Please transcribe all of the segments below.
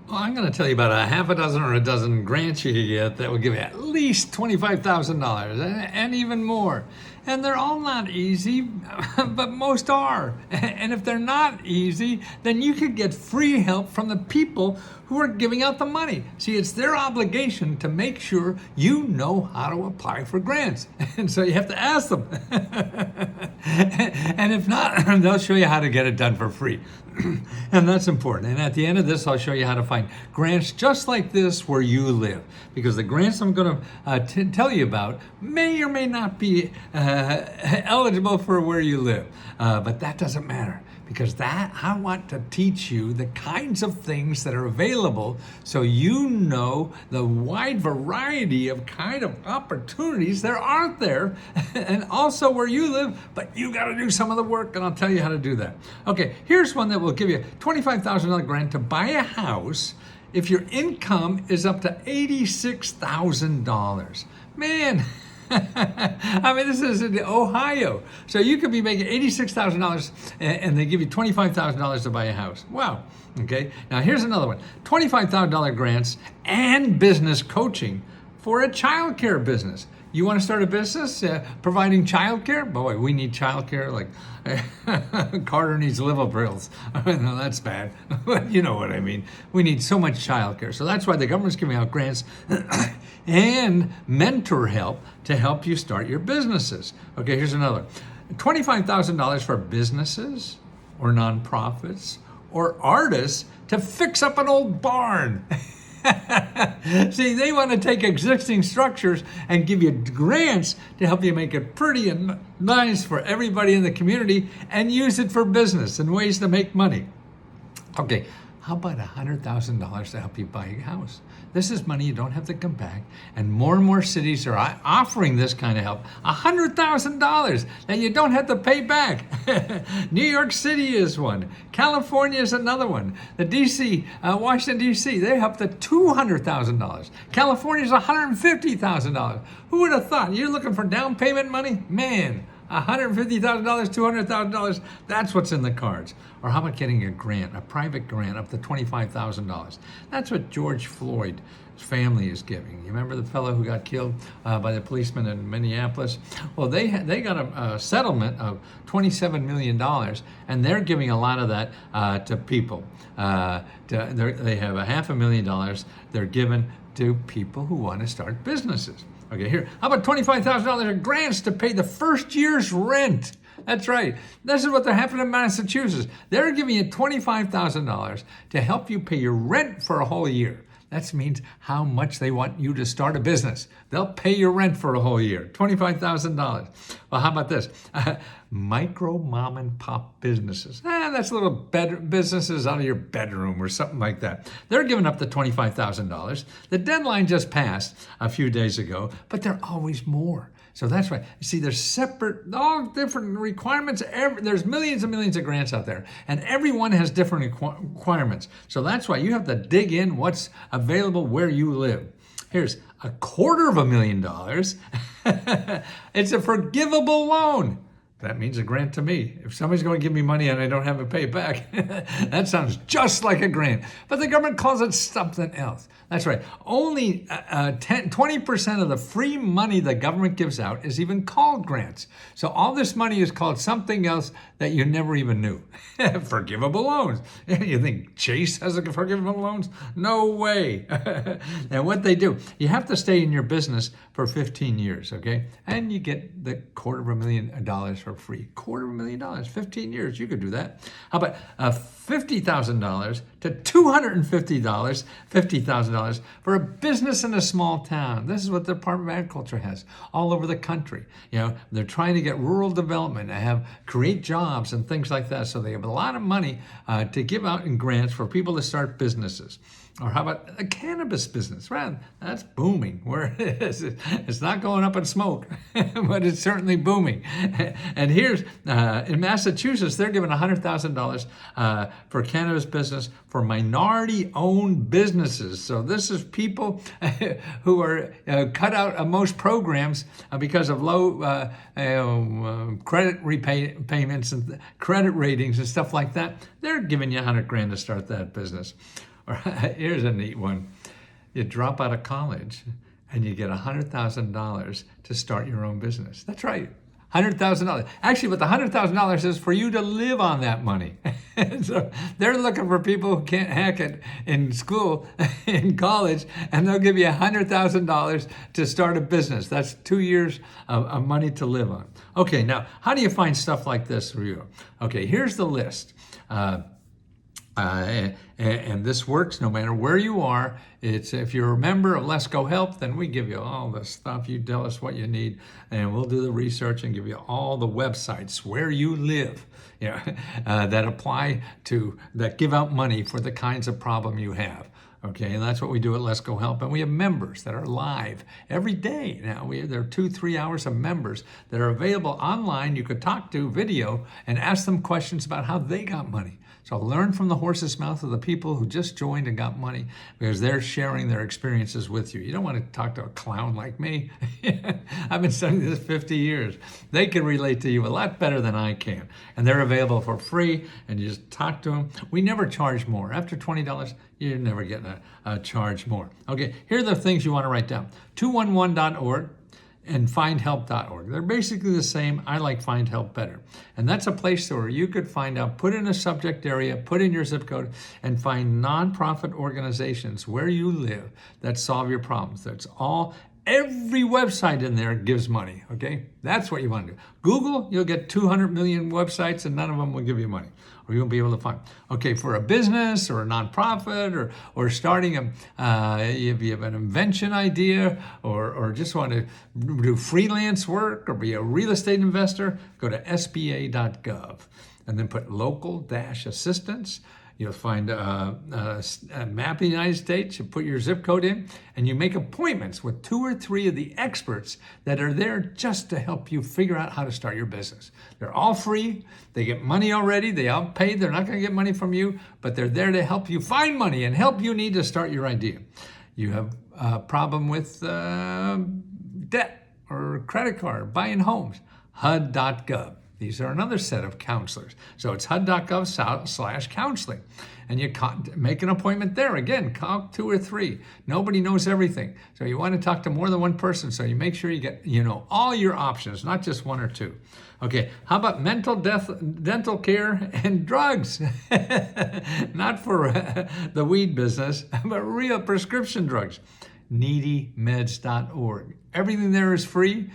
Well, I'm going to tell you about a half a dozen or a dozen grants you can get that will give you at least $25,000 and even more. And they're all not easy, but most are. And if they're not easy, then you could get free help from the people who are giving out the money. See, it's their obligation to make sure you know how to apply for grants. And so you have to ask them. And if not, they'll show you how to get it done for free. And that's important. And at the end of this, I'll show you how to find grants just like this where you live. Because the grants I'm going to tell you about may or may not be eligible for where you live. But that doesn't matter. Because I want to teach you the kinds of things that are available so you know the wide variety of kind of opportunities there aren't there, and also where you live, but you got to do some of the work, and I'll tell you how to do that. Okay, here's one that will give you a $25,000 grant to buy a house if your income is up to $86,000. Man, I mean, this is in Ohio. So you could be making $86,000 and they give you $25,000 to buy a house. Wow. Okay. Now here's another one. $25,000 grants and business coaching for a childcare business. You want to start a business providing childcare? Boy, we need childcare like Carter needs liver pills. No, that's bad. But you know what I mean. We need so much childcare. So that's why the government's giving out grants and mentor help to help you start your businesses. Okay, here's another. $25,000 for businesses or nonprofits or artists to fix up an old barn. See, they want to take existing structures and give you grants to help you make it pretty and nice for everybody in the community and use it for business and ways to make money. Okay, how about $100,000 to help you buy a house? This is money you don't have to come back, and more cities are offering this kind of help. $100,000 that you don't have to pay back. New York City is one. California is another one. The Washington, D.C., they up to $200,000. California's $150,000. Who would have thought? You're looking for down payment money? Man, $150,000, $200,000, that's what's in the cards. Or how about getting a grant, a private grant up to $25,000? That's what George Floyd's family is giving. You remember the fellow who got killed by the policeman in Minneapolis? Well, they got a settlement of $27 million, and they're giving a lot of that to people. They have $500,000 they're given to people who want to start businesses. Okay, here, how about $25,000 in grants to pay the first year's rent? That's right. This is what they're happening in Massachusetts. They're giving you $25,000 to help you pay your rent for a whole year. That means how much they want you to start a business. They'll pay your rent for a whole year, $25,000. Well, how about this? Micro mom and pop businesses. That's little businesses out of your bedroom or something like that. They're giving up the $25,000. The deadline just passed a few days ago, but there are always more. So that's right. You see, there's separate, all different requirements. There's millions and millions of grants out there, and everyone has different requirements. So that's why you have to dig in what's available where you live. Here's $250,000. It's a forgivable loan. That means a grant to me. If somebody's going to give me money and I don't have to pay it back, that sounds just like a grant. But the government calls it something else. That's right. Only 20% of the free money the government gives out is even called grants. So all this money is called something else that you never even knew. Forgivable loans. You think Chase has a forgivable loans? No way. And what they do, you have to stay in your business for 15 years, okay? And you get the $250,000 for free. $250,000, 15 years, you could do that. How about $50,000 to $250,000 for a business in a small town? This is what the Department of Agriculture has all over the country. You know, they're trying to get rural development and create jobs and things like that. So they have a lot of money to give out in grants for people to start businesses. Or how about a cannabis business? Well, that's booming. Where it is, it's not going up in smoke, but it's certainly booming. And here's in Massachusetts, they're giving $100,000 for cannabis business for minority-owned businesses. So this is people who are cut out of most programs because of low credit repayments and credit ratings and stuff like that. They're giving you $100,000 to start that business. Or here's a neat one. You drop out of college and you get $100,000 to start your own business. That's right. $100,000. Actually, what the $100,000 is for you to live on that money. So they're looking for people who can't hack it in school, in college, and they'll give you $100,000 to start a business. That's 2 years of money to live on. Okay, now, how do you find stuff like this for you? Okay, here's the list. And this works no matter where you are. It's if you're a member of Let's Go Help, then we give you all the stuff. You tell us what you need, and we'll do the research and give you all the websites where you live, that apply to, that give out money for the kinds of problem you have. Okay, and that's what we do at Let's Go Help. And we have members that are live every day. Now, there are 2-3 hours of members that are available online. You could talk to video and ask them questions about how they got money. So learn from the horse's mouth of the people who just joined and got money, because they're sharing their experiences with you. You don't want to talk to a clown like me. I've been studying this 50 years. They can relate to you a lot better than I can. And they're available for free, and you just talk to them. We never charge more. After $20, you're never getting a charge more. Okay, here are the things you want to write down. 211.org. and findhelp.org. They're basically the same. I like Find Help better. And that's a place where you could find out, put in a subject area, put in your zip code, and find nonprofit organizations where you live that solve your problems. That's all. Every website in there gives money, okay? That's what you want to do. Google, you'll get 200 million websites and none of them will give you money, or you won't be able to find. Okay, for a business or a nonprofit or starting if you have an invention idea or just want to do freelance work or be a real estate investor, go to sba.gov and then put local-assistance. You'll find a map of the United States. You put your zip code in, and you make appointments with 2 or 3 of the experts that are there just to help you figure out how to start your business. They're all free. They get money already. They all paid. They're not going to get money from you, but they're there to help you find money and help you need to start your idea. You have a problem with debt or credit card, buying homes, HUD.gov. These are another set of counselors. So it's HUD.gov/counseling. And you make an appointment there. Again, call 2 or 3. Nobody knows everything. So you want to talk to more than one person. So you make sure you get, all your options, not just 1 or 2. Okay, how about dental care and drugs? Not for the weed business, but real prescription drugs. needymeds.org. Everything there is free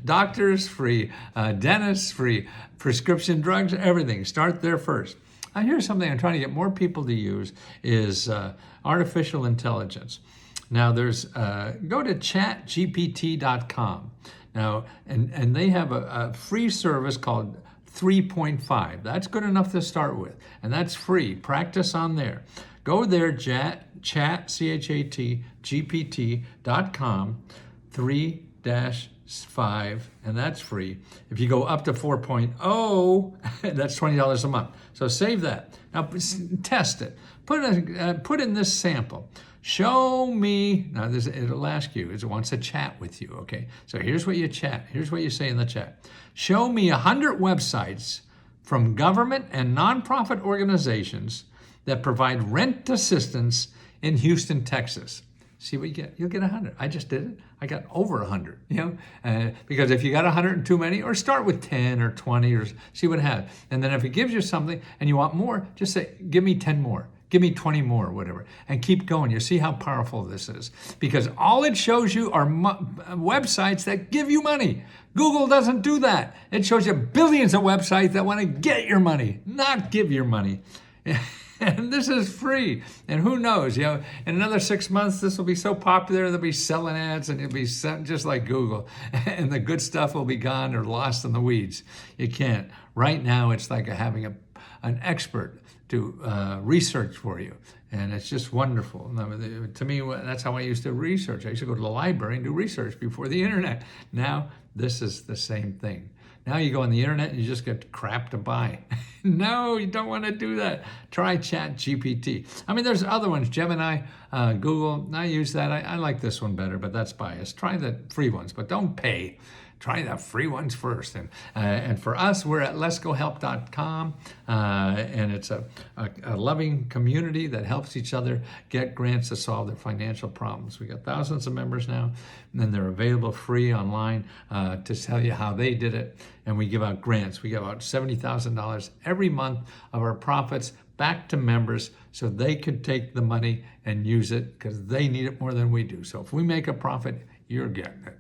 doctors, free dentists, free prescription drugs, everything. Start there first. Now here's something I'm trying to get more people to use is artificial intelligence. Now there's, go to chatgpt.com. Now, and they have a free service called 3.5. That's good enough to start with, and that's free. Practice on there. Go there, chatgpt.com, 3-5, and that's free. If you go up to 4.0, that's $20 a month. So save that. Now test it. Put in this sample. Show me, now it'll ask you, it wants to chat with you, okay? So here's what you say in the chat. Show me 100 websites from government and nonprofit organizations that provide rent assistance in Houston, Texas. See what you get? You'll get 100. I just did it. I got over 100, because if you got 100 and too many, or start with 10 or 20 or see what it has. And then if it gives you something and you want more, just say, give me 10 more. Give me 20 more, whatever, and keep going. You see how powerful this is, because all it shows you are websites that give you money. Google doesn't do that. It shows you billions of websites that want to get your money, not give your money. And this is free. And who knows, in another 6 months, this will be so popular, they'll be selling ads and it'll be just like Google. And the good stuff will be gone or lost in the weeds. You can't. Right now, it's like having an expert to research for you. And it's just wonderful. To me, that's how I used to research. I used to go to the library and do research before the internet. Now, this is the same thing. Now you go on the internet and you just get crap to buy. No, you don't want to do that. Try ChatGPT. I mean, there's other ones, Gemini, Google. I use that. I like this one better, but that's biased. Try the free ones, but don't pay. try the free ones first. And for us, we're at letsgohelp.com, and it's a loving community that helps each other get grants to solve their financial problems. We got thousands of members now, and they're available free online to tell you how they did it. And we give out grants. We give out $70,000 every month of our profits back to members so they could take the money and use it because they need it more than we do. So if we make a profit, you're getting it.